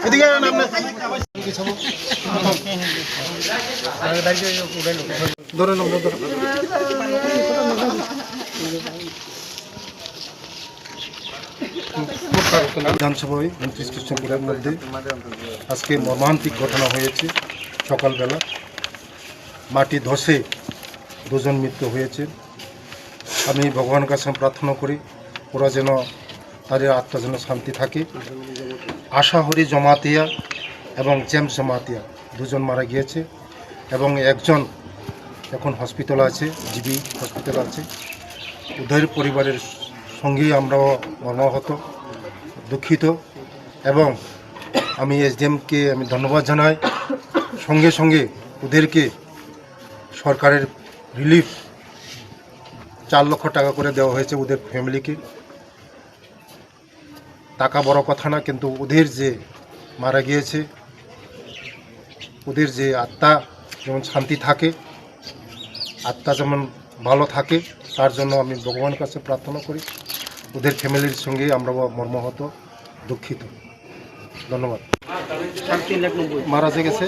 এদিকে ধরে বিধানসভায় 29 কৃষ্ণপুরের মধ্যে আজকে মর্মান্তিক ঘটনা হয়েছে। সকালবেলা মাটি ধসে দুজন মৃত্যু হয়েছে। আমি ভগবানের কাছে প্রার্থনা করি ওরা যেন তাদের আত্মা যেন শান্তি থাকে। আশাহরি জমাতিয়া এবং জেমস জমাতিয়া দুজন মারা গিয়েছে এবং একজন এখন হসপিটাল আছে, জিবি হসপিটাল আছে। ওদের পরিবারের সঙ্গেই আমরাও মর্মাহত, দুঃখিত এবং আমি এসডিএমকে আমি ধন্যবাদ জানাই। সঙ্গে সঙ্গে ওদেরকে সরকারের রিলিফ 4 লক্ষ টাকা করে দেওয়া হয়েছে ওদের ফ্যামিলিকে। টাকা বড় কথা না, কিন্তু ওদের যে মারা গিয়েছে ওদের যে আত্মা যেমন শান্তি থাকে, আত্মা যেমন ভালো থাকে, তার জন্য আমি ভগবানের কাছে প্রার্থনা করি। ওদের ফ্যামিলির সঙ্গে আমরা মর্মাহত, দুঃখিত। ধন্যবাদ। মারা গেছে।